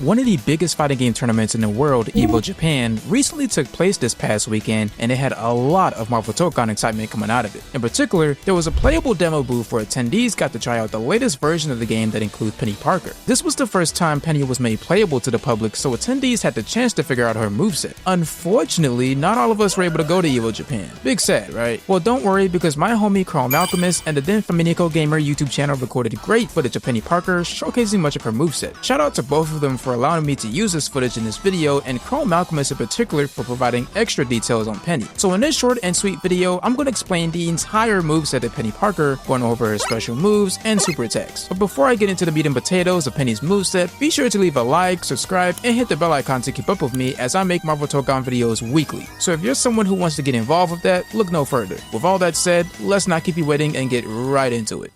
One of the biggest fighting game tournaments in the world, EVO Japan, recently took place this past weekend, and it had a lot of Marvel Tokon excitement coming out of it. In particular, there was a playable demo booth where attendees got to try out the latest version of the game that includes Peni Parker. This was the first time Peni was made playable to the public, so attendees had the chance to figure out her moveset. Unfortunately, not all of us were able to go to EVO Japan. Big sad, right? Well, don't worry, because my homie Chrome Alchemist and the denfami Gamer YouTube channel recorded great footage of Peni Parker showcasing much of her moveset. Shout out to both of them for allowing me to use this footage in this video, and Chrome Alchemist in particular for providing extra details on Peni. So in this short and sweet video, I'm going to explain the entire moveset of Peni Parker, going over her special moves and super attacks. But before I get into the meat and potatoes of Peni's moveset, be sure to leave a like, subscribe, and hit the bell icon to keep up with me as I make Marvel Tokon videos weekly. So if you're someone who wants to get involved with that, look no further. With all that said, let's not keep you waiting and get right into it.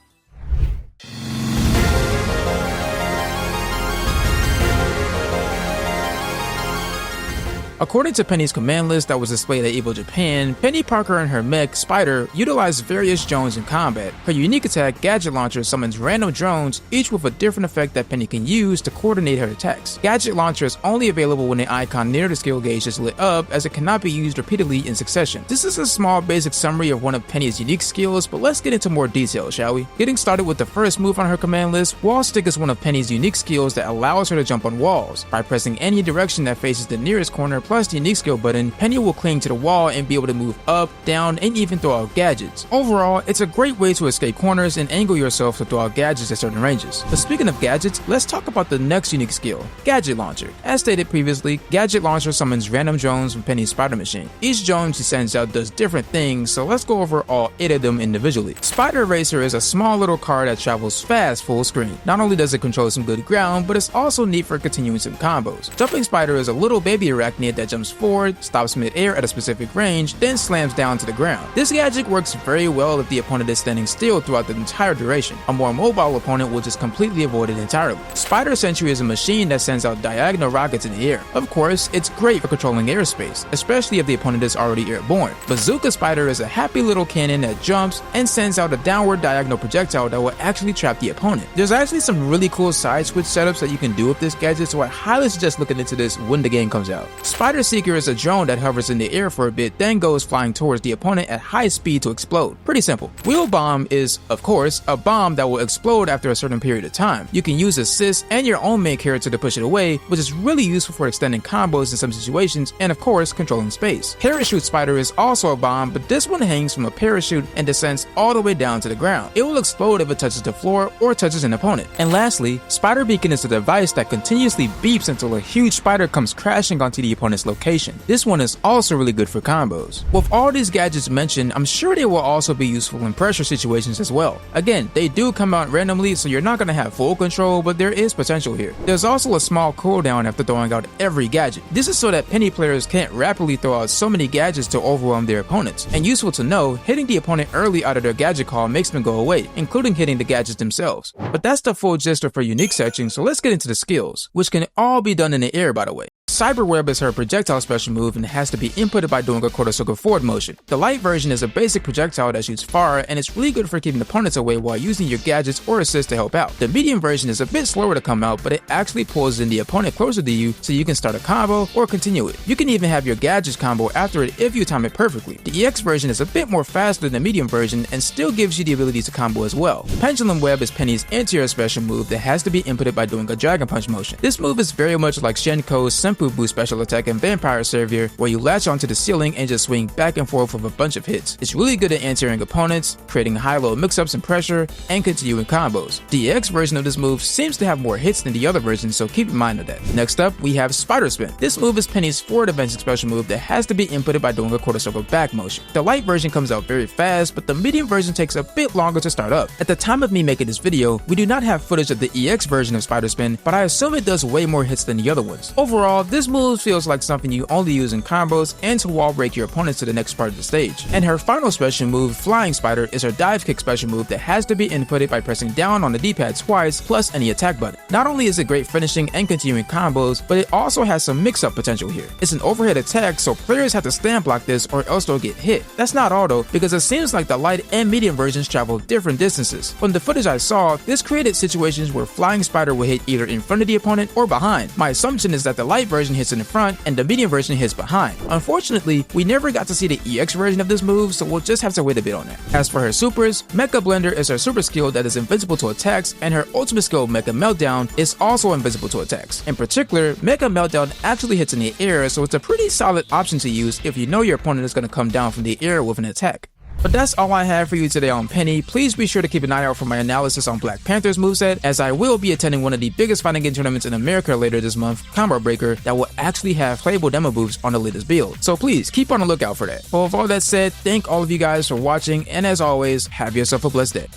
According to Peni's command list that was displayed at EVO Japan, Peni Parker and her mech, Spider, utilize various drones in combat. Her unique attack, Gadget Launcher, summons random drones, each with a different effect that Peni can use to coordinate her attacks. Gadget Launcher is only available when the icon near the skill gauge is lit up, as it cannot be used repeatedly in succession. This is a small basic summary of one of Peni's unique skills, but let's get into more detail, shall we? Getting started with the first move on her command list, Wall Stick is one of Peni's unique skills that allows her to jump on walls. By pressing any direction that faces the nearest corner, plus the unique skill button, Peni will cling to the wall and be able to move up, down, and even throw out gadgets. Overall, it's a great way to escape corners and angle yourself to throw out gadgets at certain ranges. But speaking of gadgets, let's talk about the next unique skill, Gadget Launcher. As stated previously, Gadget Launcher summons random drones from Peni's Spider Machine. Each drone she sends out does different things, so let's go over all 8 of them individually. Spider Racer is a small little car that travels fast full screen. Not only does it control some good ground, but it's also neat for continuing some combos. Jumping Spider is a little baby arachnid that jumps forward, stops mid-air at a specific range, then slams down to the ground. This gadget works very well if the opponent is standing still throughout the entire duration. A more mobile opponent will just completely avoid it entirely. Spider Sentry is a machine that sends out diagonal rockets in the air. Of course, it's great for controlling airspace, especially if the opponent is already airborne. Bazooka Spider is a happy little cannon that jumps and sends out a downward diagonal projectile that will actually trap the opponent. There's actually some really cool side switch setups that you can do with this gadget, so I highly suggest looking into this when the game comes out. Spider Seeker is a drone that hovers in the air for a bit, then goes flying towards the opponent at high speed to explode. Pretty simple. Wheel Bomb is, of course, a bomb that will explode after a certain period of time. You can use assists and your own main character to push it away, which is really useful for extending combos in some situations and, of course, controlling space. Parachute Spider is also a bomb, but this one hangs from a parachute and descends all the way down to the ground. It will explode if it touches the floor or touches an opponent. And lastly, Spider Beacon is a device that continuously beeps until a huge spider comes crashing onto the opponent's location. This one is also really good for combos. With all these gadgets mentioned, I'm sure they will also be useful in pressure situations as well. Again, they do come out randomly, so you're not going to have full control, but there is potential here. There's also a small cooldown after throwing out every gadget. This is so that Peni players can't rapidly throw out so many gadgets to overwhelm their opponents. And useful to know, hitting the opponent early out of their gadget call makes them go away, including hitting the gadgets themselves. But that's the full gist of her unique section, so let's get into the skills, which can all be done in the air, by the way. Cyberweb is her projectile special move and has to be inputted by doing a quarter circle forward motion. The light version is a basic projectile that shoots far, and it's really good for keeping opponents away while using your gadgets or assists to help out. The medium version is a bit slower to come out, but it actually pulls in the opponent closer to you so you can start a combo or continue it. You can even have your gadgets combo after it if you time it perfectly. The EX version is a bit more faster than the medium version and still gives you the ability to combo as well. Pendulum Web is Peni's anti-air special move that has to be inputted by doing a Dragon Punch motion. This move is very much like Shenko's Senpu Boost special attack in Vampire Savior, where you latch onto the ceiling and just swing back and forth with a bunch of hits. It's really good at anti-airing opponents, creating high-low mix-ups and pressure, and continuing combos. The EX version of this move seems to have more hits than the other versions, so keep in mind of that. Next up, we have Spider Spin. This move is Peni's forward advancing special move that has to be inputted by doing a quarter circle back motion. The light version comes out very fast, but the medium version takes a bit longer to start up. At the time of me making this video, we do not have footage of the EX version of Spider Spin, but I assume it does way more hits than the other ones. Overall, this move feels like something you only use in combos and to wall break your opponents to the next part of the stage. And her final special move, Flying Spider, is her dive kick special move that has to be inputted by pressing down on the D-pad twice plus any attack button. Not only is it great finishing and continuing combos, but it also has some mix-up potential here. It's an overhead attack, so players have to stand block this or else they'll get hit. That's not all though, because it seems like the light and medium versions travel different distances. From the footage I saw, this created situations where Flying Spider will hit either in front of the opponent or behind. My assumption is that the light version hits in the front and the medium version hits behind. Unfortunately, we never got to see the EX version of this move, so we'll just have to wait a bit on that. As for her supers, Mecha Blender is her super skill that is invincible to attacks, and her ultimate skill, Mecha Meltdown, is also invincible to attacks. In particular, Mecha Meltdown actually hits in the air, so it's a pretty solid option to use if you know your opponent is going to come down from the air with an attack. But that's all I have for you today on Peni. Please be sure to keep an eye out for my analysis on Black Panther's moveset, as I will be attending one of the biggest fighting game tournaments in America later this month, Combo Breaker, that will actually have playable demo moves on the latest build. So please keep on the lookout for that. Well, with all that said, thank all of you guys for watching, and as always, have yourself a blessed day.